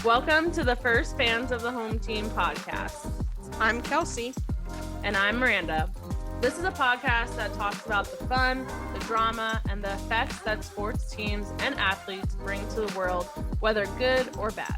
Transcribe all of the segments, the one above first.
Welcome to the first Fans of the Home Team podcast. I'm Kelsey. And I'm Miranda. This is a podcast that talks about the fun, the drama, and the effects that sports teams and athletes bring to the world, whether good or bad.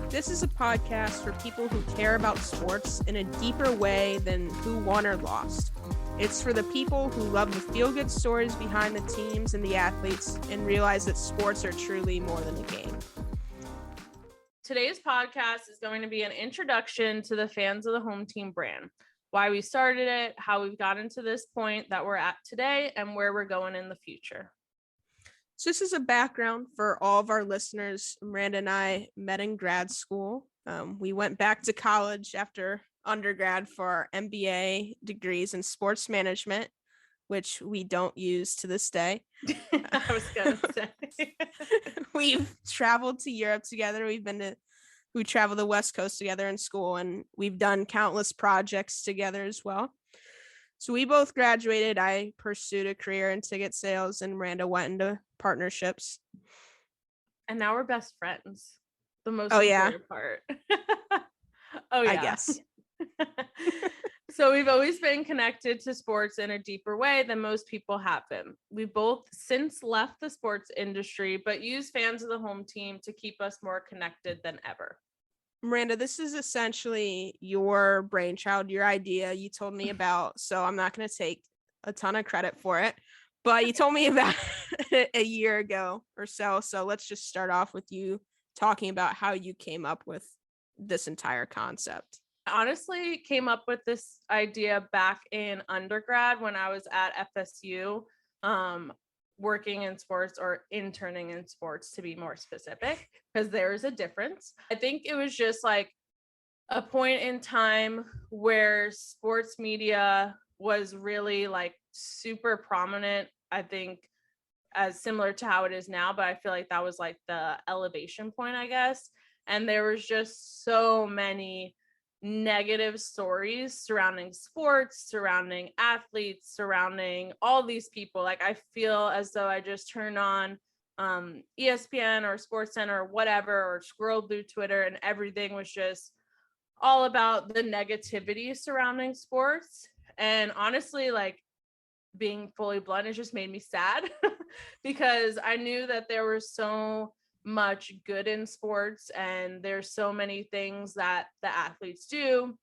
This is a podcast for people who care about sports in a deeper way than who won or lost. It's for the people who love the feel-good stories behind the teams and the athletes and realize that sports are truly more than a game. Today's podcast is going to be an introduction to the Fans of the Home Team brand, why we started it, how we've gotten to this point that we're at today, and where we're going in the future. So this is a background for all of our listeners. Miranda and I met in grad school. We went back to college after undergrad for our MBA degrees in sports management, which we don't use to this day. I was going to say. We've traveled to Europe together. We traveled the West Coast together in school, and we've done countless projects together as well. So we both graduated. I pursued a career in ticket sales, and Miranda went into partnerships. And now we're best friends. The most important part. Oh, yeah. I guess. So we've always been connected to sports in a deeper way than most people have been. We both since left the sports industry, but use Fans of the Home Team to keep us more connected than ever. Miranda, this is essentially your brainchild, your idea you told me about, so I'm not going to take a ton of credit for it, but you told me about it a year ago or so. So let's just start off with you talking about how you came up with this entire concept. Honestly came up with this idea back in undergrad when I was at FSU, working in sports, or interning in sports to be more specific, because there is a difference. I think it was just like a point in time where sports media was really like super prominent, I think, as similar to how it is now, but I feel like that was like the elevation point, I guess. And there was just so many negative stories surrounding sports, surrounding athletes, surrounding all these people. Like, I feel as though I just turned on ESPN or SportsCenter or whatever, or scrolled through Twitter, and everything was just all about the negativity surrounding sports. And honestly, like, being fully blunt, it just made me sad because I knew that there was so much good in sports, and there's so many things that the athletes do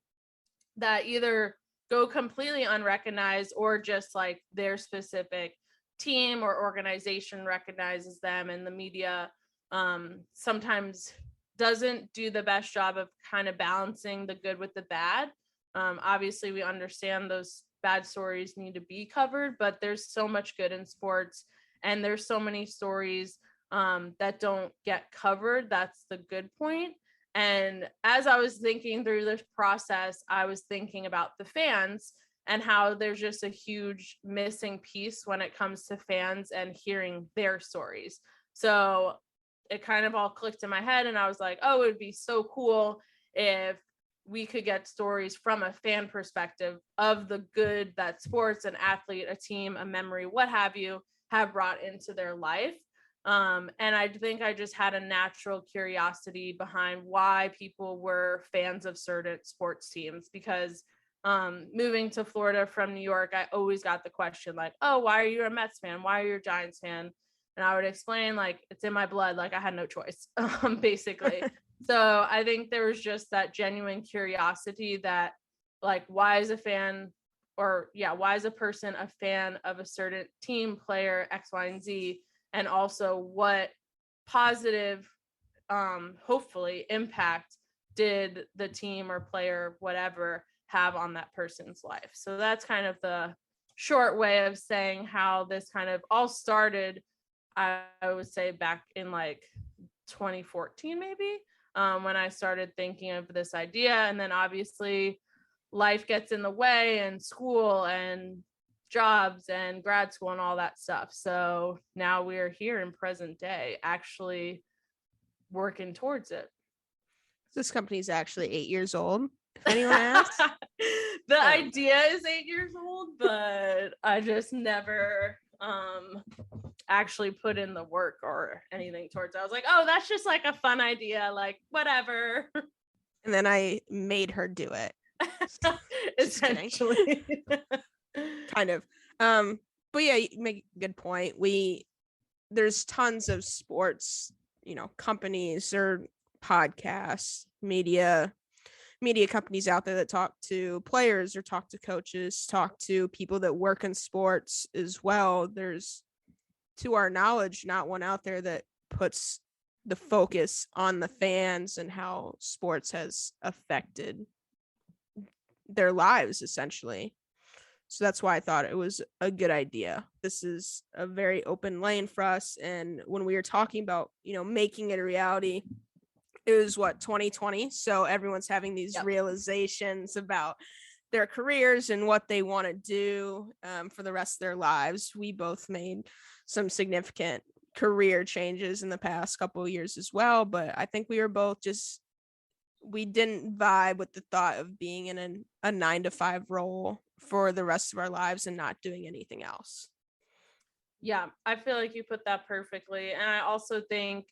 that either go completely unrecognized, or just like their specific team or organization recognizes them, and the media sometimes doesn't do the best job of kind of balancing the good with the bad. Obviously we understand those bad stories need to be covered, but there's so much good in sports, and there's so many stories that don't get covered. That's the good point. And as I was thinking through this process, I was thinking about the fans and how there's just a huge missing piece when it comes to fans and hearing their stories. So it kind of all clicked in my head, and I was like, oh, it would be so cool if we could get stories from a fan perspective of the good that sports, an athlete, a team, a memory, what have you, have brought into their life. And I think I just had a natural curiosity behind why people were fans of certain sports teams, because moving to Florida from New York, I always got the question like, oh, why are you a Mets fan? Why are you a Giants fan? And I would explain, like, it's in my blood. Like, I had no choice, basically. So I think there was just that genuine curiosity that, like, why is a fan, or why is a person a fan of a certain team, player, X, Y, and Z? And also what positive, hopefully, impact did the team or player, whatever, have on that person's life. So that's kind of the short way of saying how this kind of all started. I would say back in like 2014, maybe, when I started thinking of this idea. And then obviously life gets in the way, and school and jobs and grad school and all that stuff. So now we're here in present day, actually working towards it. This company is actually 8 years old, if anyone asks. The idea is 8 years old, but I just never actually put in the work or anything towards it. I was like, oh, that's just like a fun idea, like whatever. And then I made her do it. Just kidding. Essentially. Kind of. But yeah, you make a good point. There's tons of sports, companies or podcasts, media companies out there that talk to players or talk to coaches, talk to people that work in sports as well. There's, to our knowledge, not one out there that puts the focus on the fans and how sports has affected their lives, essentially. So that's why I thought it was a good idea. This is a very open lane for us. And when we were talking about, making it a reality, it was 2020. So everyone's having these realizations about their careers and what they want to do for the rest of their lives. We both made some significant career changes in the past couple of years as well. But I think we were both we didn't vibe with the thought of being in a 9-to-5 role for the rest of our lives and not doing anything else. Yeah, I feel like you put that perfectly. And I also think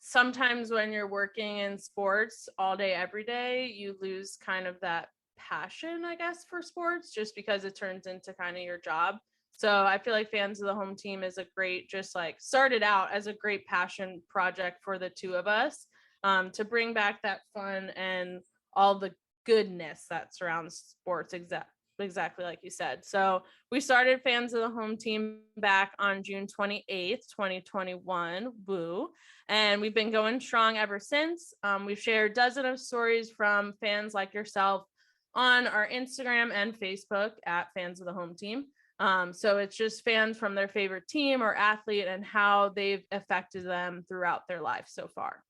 sometimes when you're working in sports all day, every day, you lose kind of that passion, I guess, for sports, just because it turns into kind of your job. So I feel like Fans of the Home Team is a great, just like started out as a great passion project for the two of us, to bring back that fun and all the goodness that surrounds sports, exactly like you said. So we started Fans of the Home Team back on June 28th, 2021. Woo. And we've been going strong ever since. We've shared dozens of stories from fans like yourself on our Instagram and Facebook at Fans of the Home Team. So it's just fans from their favorite team or athlete and how they've affected them throughout their life so far.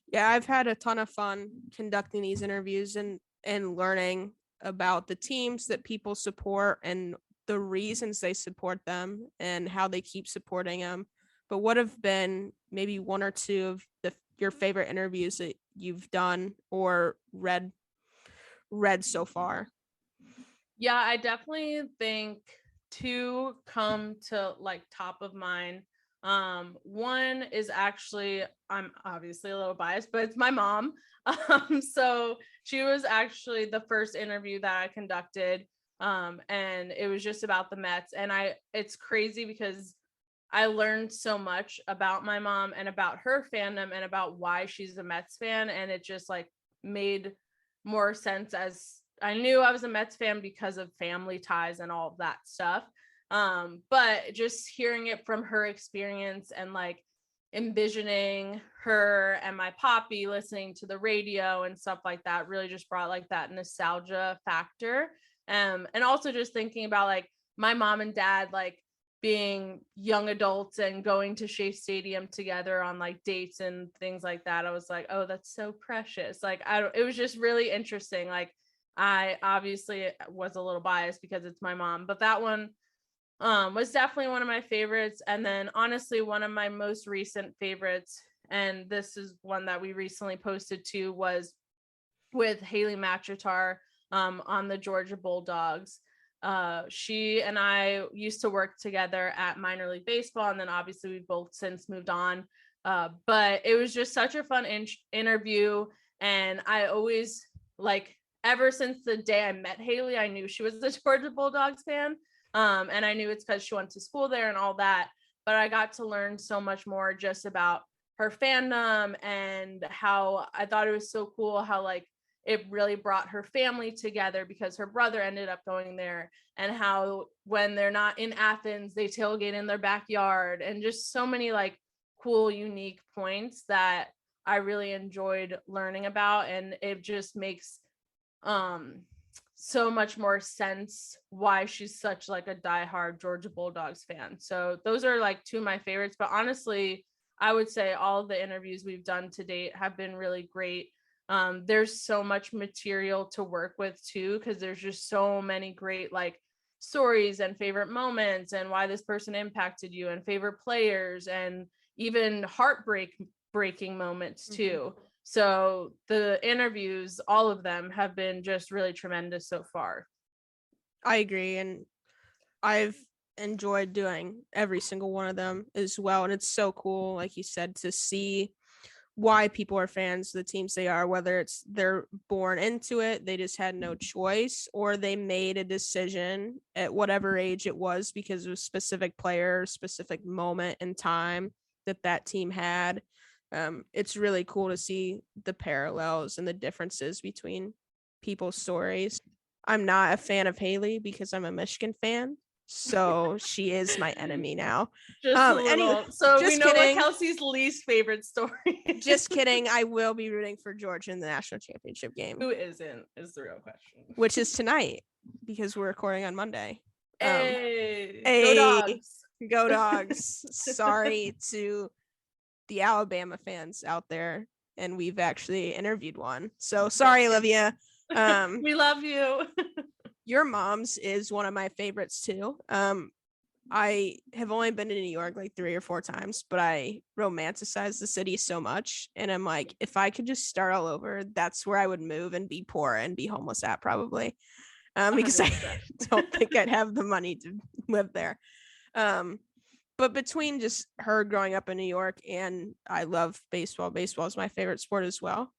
Yeah, I've had a ton of fun conducting these interviews and learning about the teams that people support and the reasons they support them and how they keep supporting them. But what have been maybe one or two of your favorite interviews that you've done or read so far? Yeah, I definitely think two come to like top of mind. One is actually, I'm obviously a little biased, but it's my mom. So she was actually the first interview that I conducted. And it was just about the Mets. And it's crazy because I learned so much about my mom and about her fandom and about why she's a Mets fan. And it just like made more sense, as I knew I was a Mets fan because of family ties and all of that stuff. But just hearing it from her experience and like envisioning her and my poppy listening to the radio and stuff like that really just brought like that nostalgia factor. And also just thinking about like my mom and dad, like being young adults and going to Shea Stadium together on like dates and things like that. I was like, oh, that's so precious. Like, it was just really interesting. Like, I obviously was a little biased because it's my mom, but that one was definitely one of my favorites. And then honestly, one of my most recent favorites, and this is one that we recently posted to, was with Haley Machitar on the Georgia Bulldogs. She and I used to work together at minor league baseball, and then obviously we've both since moved on. But it was just such a fun interview, and I always, like, ever since the day I met Haley, I knew she was a Georgia Bulldogs fan, and I knew it's because she went to school there and all that. But I got to learn so much more just about her fandom and how I thought it was so cool how like it really brought her family together because her brother ended up going there, and how when they're not in Athens, they tailgate in their backyard, and just so many like cool, unique points that I really enjoyed learning about. And it just makes so much more sense why she's such like a diehard Georgia Bulldogs fan. So those are like two of my favorites, but honestly, I would say all of the interviews we've done to date have been really great. There's so much material to work with too, because there's just so many great like stories and favorite moments and why this person impacted you and favorite players and even breaking moments too. So the interviews, all of them have been just really tremendous so far. I agree. And I've enjoyed doing every single one of them as well. And it's so cool, like you said, to see why people are fans of the teams they are, whether it's they're born into it, they just had no choice, or they made a decision at whatever age it was because of a specific player, specific moment in time that team had. It's really cool to see the parallels and the differences between people's stories. I'm not a fan of Haley because I'm a Michigan fan, so she is my enemy now. Just a little. So we know what Kelsey's least favorite story is. Just kidding. I will be rooting for Georgia in the national championship game. Who isn't is the real question. Which is tonight because we're recording on Monday. Hey, go Dogs. Go Dogs. Sorry to the Alabama fans out there, and we've actually interviewed one. So sorry, Olivia. We love you. Your mom's is one of my favorites too. I have only been to New York like 3 or 4 times, but I romanticize the city so much. And I'm like, if I could just start all over, that's where I would move and be poor and be homeless at probably. Because 100%. I don't think I'd have the money to live there. But between just her growing up in New York and I love baseball. Baseball is my favorite sport as well.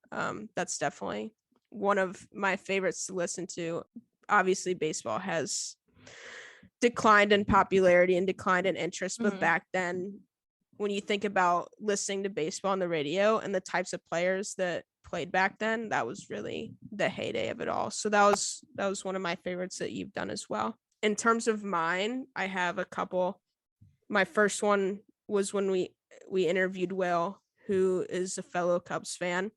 That's definitely one of my favorites to listen to. Obviously, baseball has declined in popularity and declined in interest. But back then, when you think about listening to baseball on the radio and the types of players that played back then, that was really the heyday of it all. So that was one of my favorites that you've done as well. In terms of mine, I have a couple. My first one was when we interviewed Will, who is a fellow Cubs fan.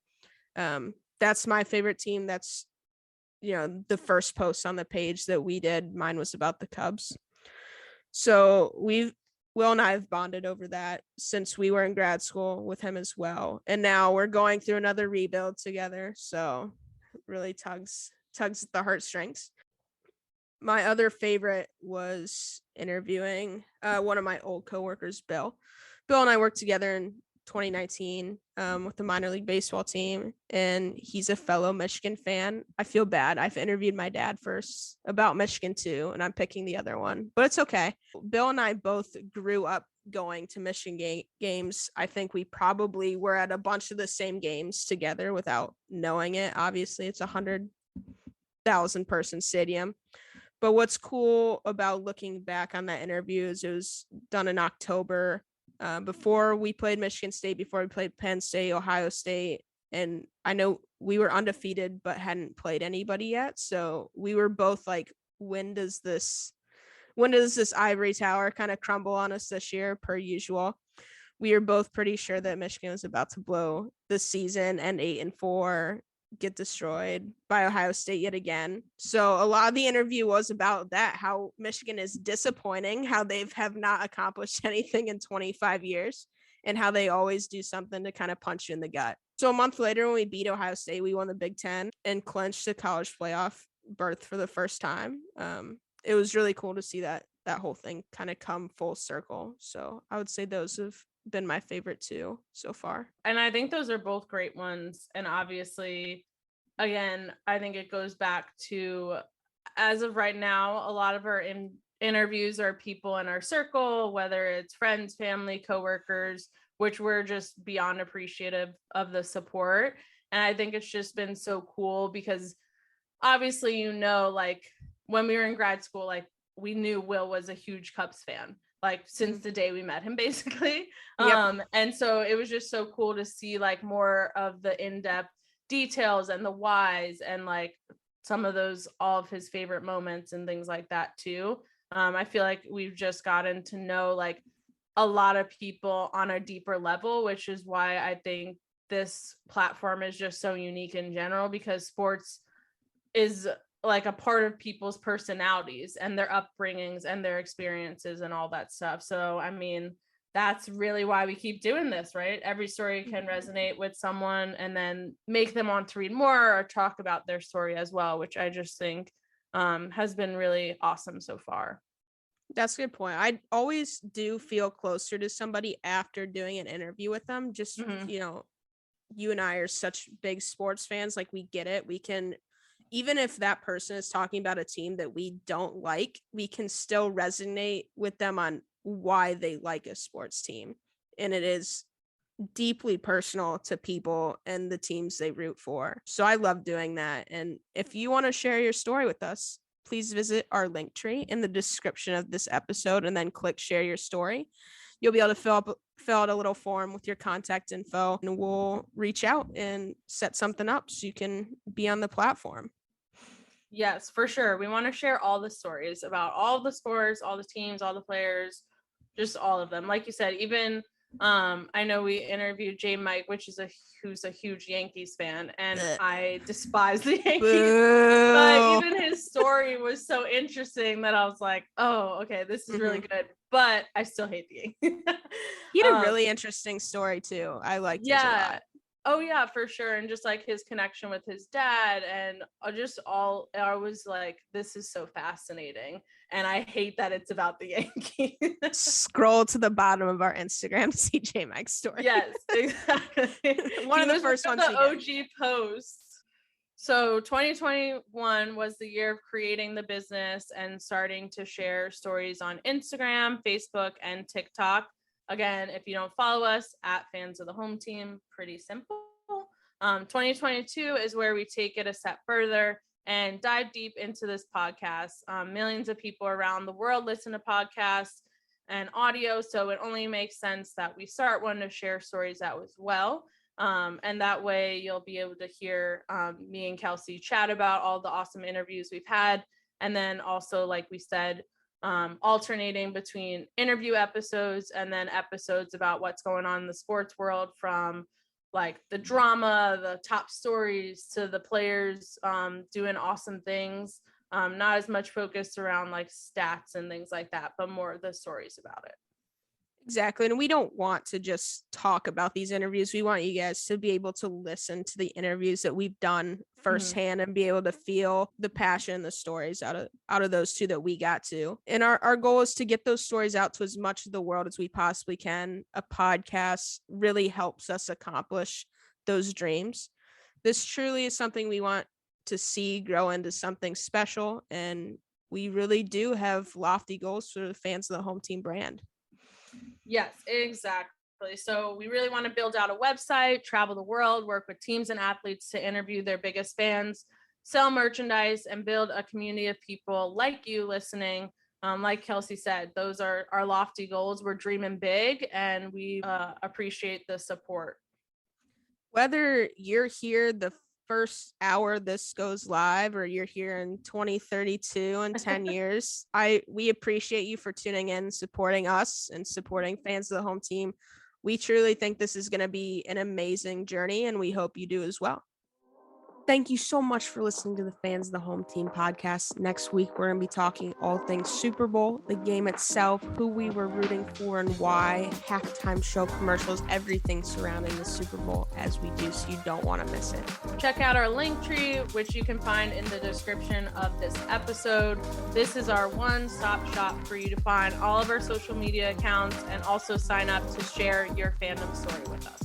That's my favorite team. That's, the first post on the page that we did. Mine was about the Cubs. So Will and I have bonded over that since we were in grad school with him as well. And now we're going through another rebuild together. So it really tugs at the heartstrings. My other favorite was interviewing one of my old coworkers, Bill. Bill and I worked together in 2019 with the minor league baseball team, and he's a fellow Michigan fan. I feel bad. I've interviewed my dad first about Michigan too, and I'm picking the other one, but it's okay. Bill and I both grew up going to Michigan games. I think we probably were at a bunch of the same games together without knowing it. Obviously, it's 100,000 person stadium. But what's cool about looking back on that interview is it was done in October, before we played Michigan State, before we played Penn State, Ohio State. And I know we were undefeated, but hadn't played anybody yet. So we were both like, when does this ivory tower kind of crumble on us this year, per usual? We were both pretty sure that Michigan was about to blow the season and 8-4, get destroyed by Ohio State yet again. So a lot of the interview was about that, how Michigan is disappointing, how they have not accomplished anything in 25 years, and how they always do something to kind of punch you in the gut. So a month later, when we beat Ohio State, we won the Big Ten and clinched the college playoff berth for the first time. It was really cool to see that whole thing kind of come full circle. So I would say those have been my favorite too so far. And I think those are both great ones. And obviously, again, I think it goes back to, as of right now, a lot of our interviews are people in our circle, whether it's friends, family, coworkers, which we're just beyond appreciative of the support. And I think it's just been so cool because obviously, like when we were in grad school, like we knew Will was a huge Cubs fan, like since the day we met him, basically. Yep. And so it was just so cool to see like more of the in-depth details and the whys and like some of those, all of his favorite moments and things like that too. I feel like we've just gotten to know like a lot of people on a deeper level, which is why I think this platform is just so unique in general, because sports is like a part of people's personalities and their upbringings and their experiences and all that stuff. So, I mean, that's really why we keep doing this, right? Every story can resonate with someone and then make them want to read more or talk about their story as well, which I just think has been really awesome so far. That's a good point. I always do feel closer to somebody after doing an interview with them. Just, you and I are such big sports fans. Like we get it. We can even if that person is talking about a team that we don't like, we can still resonate with them on why they like a sports team. And it is deeply personal to people and the teams they root for. So I love doing that. And if you want to share your story with us, please visit our link tree in the description of this episode and then click share your story. You'll be able to fill out a little form with your contact info, and we'll reach out and set something up so you can be on the platform. Yes, for sure. We want to share all the stories about all the sports, all the teams, all the players, just all of them. Like you said, even I know we interviewed J Mike, who's a huge Yankees fan, and I despise the Yankees. But even his story was so interesting that I was like, oh, okay, this is really good. But I still hate the Yankees. He had a really interesting story too. I liked it a lot. Oh yeah, for sure. And just like his connection with his dad and I was like, this is so fascinating. And I hate that it's about the Yankees. Scroll to the bottom of our Instagram to see J Mike's story. Yes, exactly. One of the first ones. The OG posts. So 2021 was the year of creating the business and starting to share stories on Instagram, Facebook, and TikTok. Again, if you don't follow us at Fans of the Home Team, pretty simple. 2022 is where we take it a step further and dive deep into this podcast. Millions of people around the world listen to podcasts and audio, so it only makes sense that we start one to share stories out as well. And that way you'll be able to hear me and Kelsey chat about all the awesome interviews we've had. And then also, like we said, alternating between interview episodes and then episodes about what's going on in the sports world, from like the drama, the top stories, to the players doing awesome things. Not as much focused around like stats and things like that, but more the stories about it. Exactly. And we don't want to just talk about these interviews. We want you guys to be able to listen to the interviews that we've done firsthand and be able to feel the passion, the stories out of those two that we got to. And our goal is to get those stories out to as much of the world as we possibly can. A podcast really helps us accomplish those dreams. This truly is something we want to see grow into something special. And we really do have lofty goals for the Fans of the Home Team brand. Yes, exactly. So we really want to build out a website, travel the world, work with teams and athletes to interview their biggest fans, sell merchandise, and build a community of people like you listening. Like Kelsey said, those are our lofty goals. We're dreaming big, and we appreciate the support. Whether you're here the first hour this goes live, or you're here in 2032 and 10 years, we appreciate you for tuning in, supporting us, and supporting Fans of the Home Team. We truly think this is going to be an amazing journey, and we hope you do as well. Thank you so much for listening to the Fans of the Home Team podcast. Next week, we're going to be talking all things Super Bowl, the game itself, who we were rooting for and why, halftime show, commercials, everything surrounding the Super Bowl as we do, so you don't want to miss it. Check out our link tree, which you can find in the description of this episode. This is our one-stop shop for you to find all of our social media accounts and also sign up to share your fandom story with us.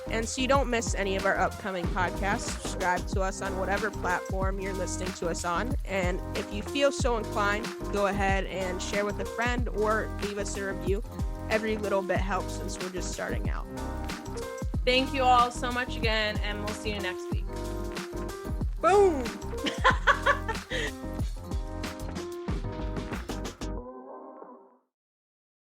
And so you don't miss any of our upcoming podcasts, subscribe to us on whatever platform you're listening to us on. And if you feel so inclined, go ahead and share with a friend or leave us a review. Every little bit helps since we're just starting out. Thank you all so much again, and we'll see you next week. Boom!